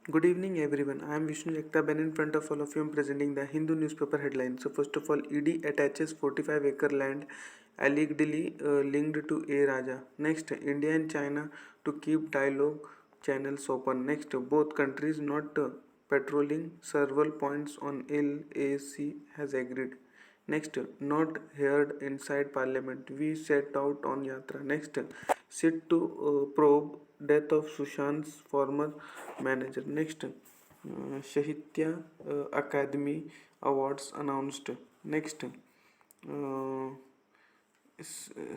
Good evening, everyone. I am Vishnu Jagtap and in front of all of you I am presenting the Hindu newspaper headlines. So, first of all, ED attaches 45-acre land allegedly linked to A. Raja. Next, India and China to keep dialogue channels open. Next, both countries not patrolling several points on LAC has agreed. Next, not heard inside parliament. We set out on yatra. Next, sit to probe death of Sushant's former manager. Next, Sahitya Academy Awards announced. Next,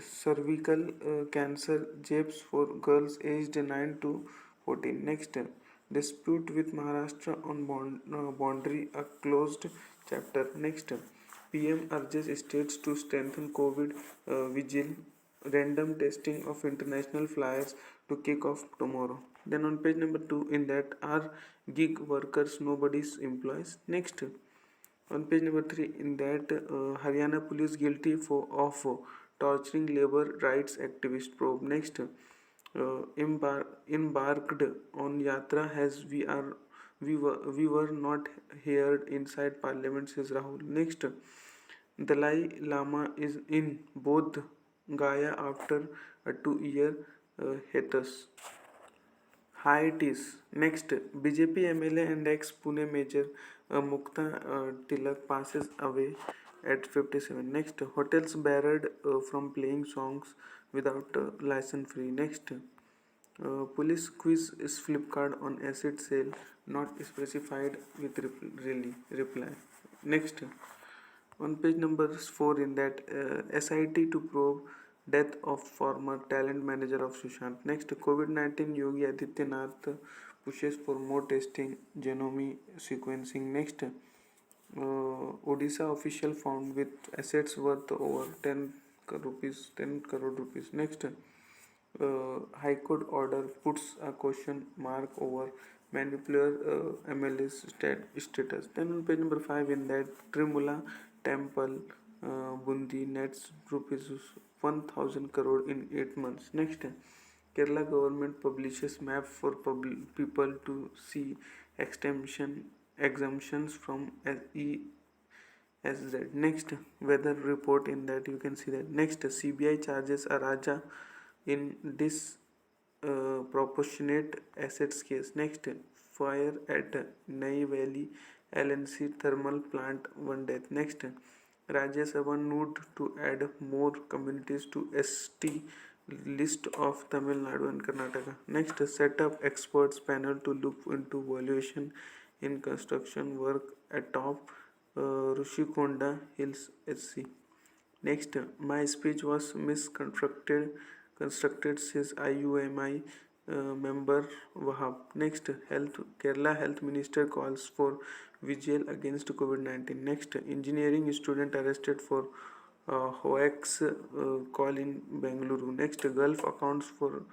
cervical cancer jabs for girls aged 9 to 14. Next, dispute with Maharashtra on boundary, a closed chapter. Next, PM urges states to strengthen COVID vigil, random testing of international flyers to kick off tomorrow. Then on page number 2, in that are gig workers nobody's employees. Next, on page number 3, in that Haryana police guilty of torturing labor rights activist probe. Next, embarked on yatra as we were not heard inside parliament, says Rahul. Next, Dalai Lama is in Bodh Gaya after a 2 year hiatus. Hiatus. Next, BJP MLA and ex-Pune Major Mukta Tilak passes away at 57. Next, hotels barred from playing songs without license free. Next, police quiz is Flipkart on acid sale, not specified with reply. Next, on page number 4, in that SIT to probe death of former talent manager of Sushant. Next, COVID-19 Yogi Adityanath pushes for more testing, genome sequencing. Next, Odisha official found with assets worth over 10 crore rupees. Next, High Court order puts a question mark over manipular MLA's status. Then on page number 5, in that Trimula temple Bundi nets rupees 1000 crore in 8 months. Next, Kerala government publishes map for people to see extension exemptions from SZ. Next, weather report, in that you can see that. Next, CBI charges a Raja in disproportionate assets case. Next, fire at Nai Valley LNC thermal plant, one death. Next, Rajya Sabha moved to add more communities to ST list of Tamil Nadu and Karnataka. Next, set up experts panel to look into valuation in construction work at top Rushikonda Hills SC. Next, my speech was constructed, says IUMI member Wahab. Next, Kerala Health Minister calls for vigil against COVID-19. Next, engineering student arrested for hoax call in Bengaluru. Next, Gulf accounts for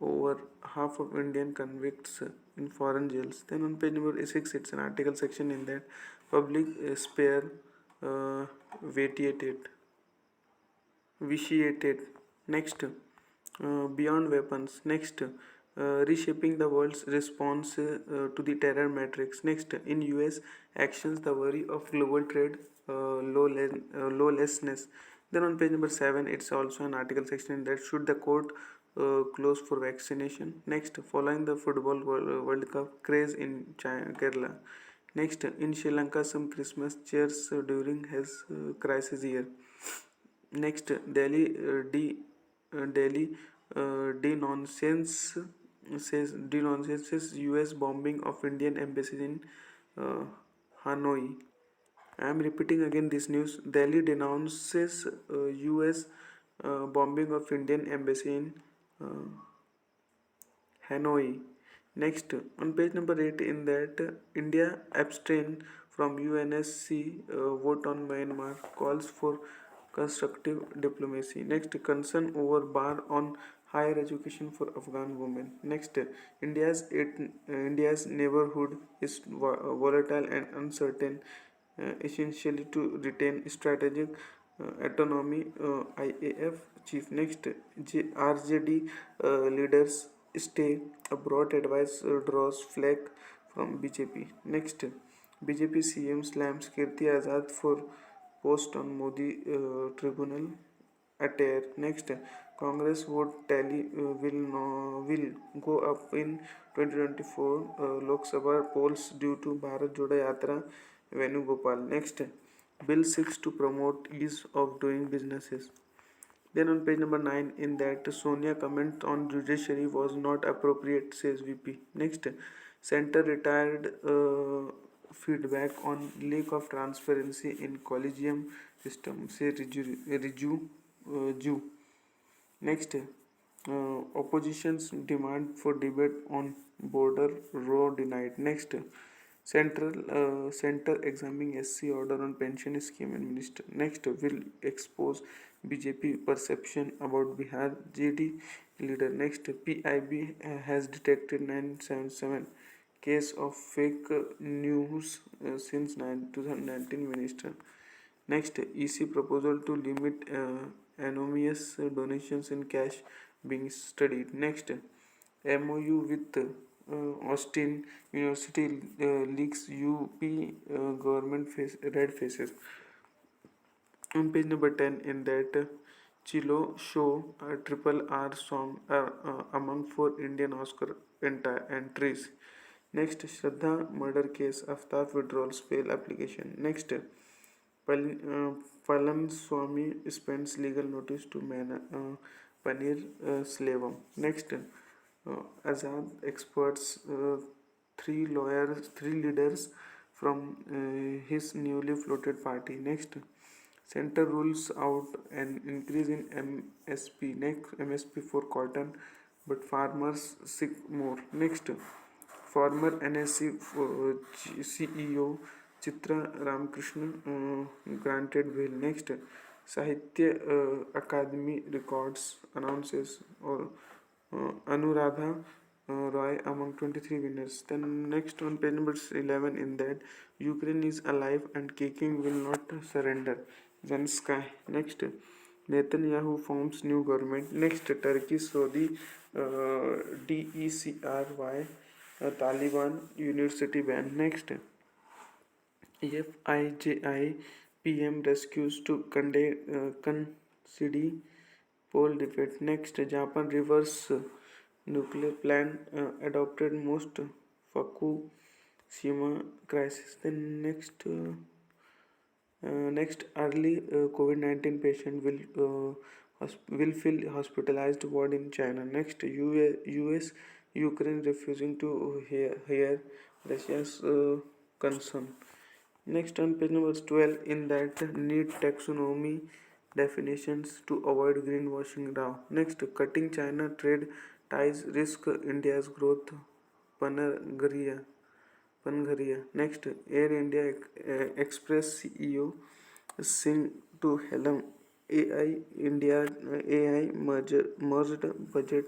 over half of Indian convicts in foreign jails. Then on page number 6, it's an article section, in that public spare vitiated. Next, beyond weapons. Next, reshaping the world's response to the terror matrix. Next, in US actions the worry of global trade lawlessness. Then on page number 7, it's also an article section that should the court close for vaccination. Next, following the football World Cup craze in Kerala. Next, in Sri Lanka some Christmas cheers during his crisis year. Next, Delhi denonces US bombing of Indian embassy in uh, Hanoi. I am repeating again this news. Delhi denounces US bombing of Indian embassy in uh, Hanoi. Next, on page number 8, in that India abstain from UNSC vote on Myanmar, calls for constructive diplomacy. Next, concern over bar on higher education for Afghan women. Next, India's neighborhood is volatile and uncertain, essentially to retain strategic autonomy. IAF chief. Next, RJD leaders stay abroad advice draws flag from BJP. Next, BJP CM slams Kirti Azad for post on Modi tribunal attire. Next, Congress vote tally will go up in 2024 Lok Sabha polls due to Bharat Jodo Yatra Venugopal. Next, Bill 6 to promote ease of doing businesses. Then on page number 9, in that Sonia comment on judiciary was not appropriate, says VP. Next, center retired feedback on lack of transparency in collegium system, say Ju. Next, opposition's demand for debate on border row denied. Next, center examining SC order on pension scheme and minister. Next, will expose BJP perception about Bihar JD leader. Next, PIB has detected 977 case of fake news since 2019 minister. Next, EC proposal to limit anonymous donations in cash being studied. Next, MOU with Austin University leaks UP government red faces. On page number 10, in that Chilo show Triple R song among 4 Indian Oscar entries. Next, Shraddha murder case, Aftab withdrawals bail application. Next, Palaniswamy spends legal notice to Panir Selvam. Next, Azad experts three leaders from his newly floated party. Next, center rules out an increase in MSP. Next, MSP for cotton, but farmers seek more. Next, former NSC CEO Chitra Ramakrishna granted bail. Next, Sahitya Akademi records announces or Anuradha Roy among 23 winners. Then next on page number 11, in that Ukraine is alive and kicking, will not surrender. Then Sky. Next, Netanyahu forms new government. Next, Turkey Saudi DECRY Taliban university ban. Next, FIJI PM rescues to concede poll defeat. Next, Japan reverse nuclear plan adopted most Fukushima crisis. Then next early COVID-19 patient will feel hospitalized ward in China. Next, US Ukraine refusing to hear Russia's concern. Next on page number 12, in that need taxonomy definitions to avoid greenwashing Rao. Next, cutting China trade ties risk India's growth. Panagaria. Next, Air India Express CEO Singh to helm AI India AI merged budget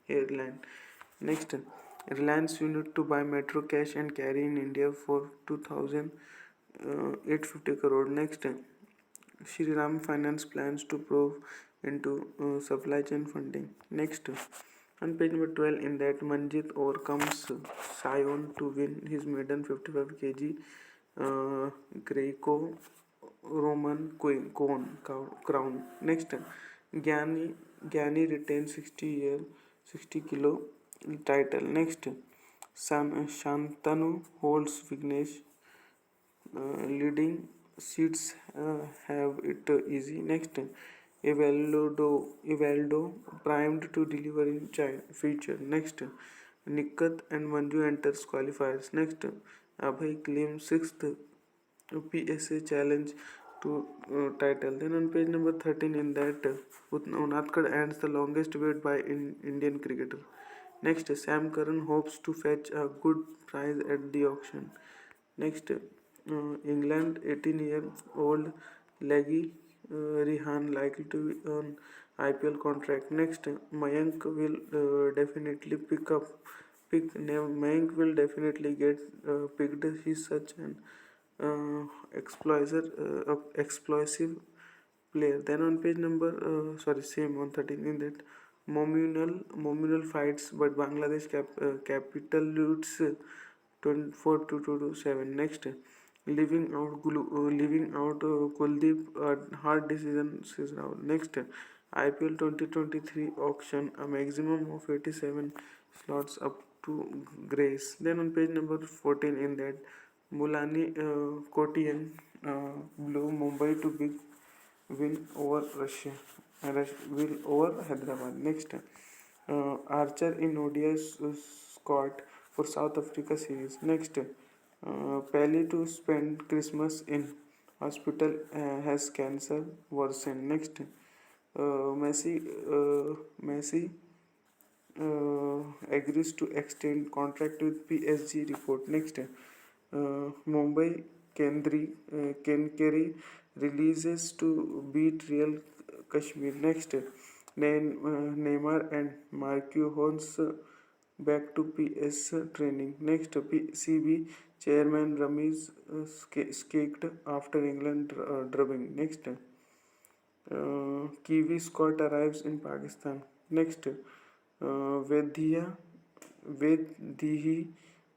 airline. Next, Reliance unit to buy Metro Cash and Carry in India for 2,850 crore. Next, Shri Ram Finance plans to prove into supply chain funding. Next, on page number 12, in that Manjit overcomes Sion to win his maiden 55 kg Greco-Roman crown. Next, Gyani retains 60 kilo title. Next, Shantanu holds Vignesh leading seats have it easy. Next, Evaldo primed to deliver in future. Next, Nikat and Manju enters qualifiers. Next, Abhay claims 6th PSA challenge to title. Then on page number 13, in that Unatkar ends the longest wait by Indian cricketer. Next, Sam Curran hopes to fetch a good prize at the auction. Next, England 18-year-old leggy Rihan likely to be on IPL contract. Next, Mayank will definitely Mayank will definitely get picked. He's such an explosive player. Then on page number same on 13, in that Momunal fights, but Bangladesh capitulates 24-7. Next, leaving out Kuldeep, hard decision is Rahul. Next, IPL 2023 auction, a maximum of 87 slots up to Grace. Then on page number 14, in that Mulani Kotian blew Mumbai to big win over Russia. Win over Hyderabad. Next, Archer in ODI squad for South Africa series. Next, Pelé to spend Christmas in hospital, has cancer worsened. Next, Messi agrees to extend contract with PSG report. Next, Mumbai Kenkeri releases to beat Real Kashmir. Next, Neymar and Marquinhos back to PS training. Next, CB chairman Ramiz skaked after England drubbing. Next, Kiwi squad arrives in Pakistan. Next, Vedhihi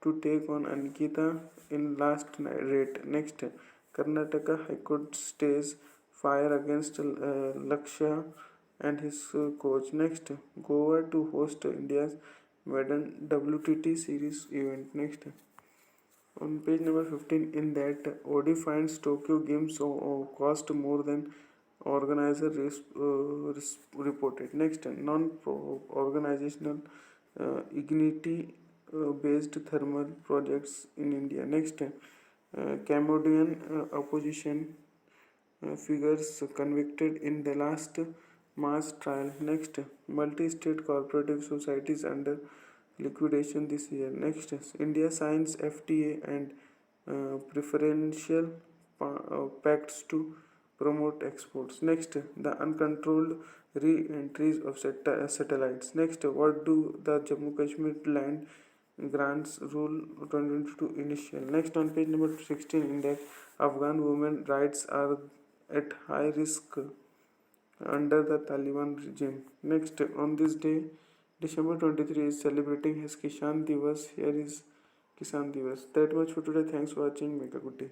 to take on Ankita in last rate. Next, Karnataka High Court stays fire against Laksha and his coach. Next, Goa to host India's maiden WTT series event. Next, on page number 15, in that OD finds Tokyo Games cost more than organizer reported. Next, non-organizational Ignity based thermal projects in India. Next, Cambodian opposition figures convicted in the last mass trial. Next, multi-state cooperative societies under liquidation this year. Next, India signs FTA and preferential pacts to promote exports. Next, the uncontrolled re-entries of satellites. Next, what do the Jammu Kashmir land grants rule 2022 initial. Next, on page number 16, in that Afghan women rights are at high risk under the Taliban regime. Next, on this day, December 23 is celebrating his Kisan Divas. Here is Kisan Divas. That much for today. Thanks for watching. Make a good day.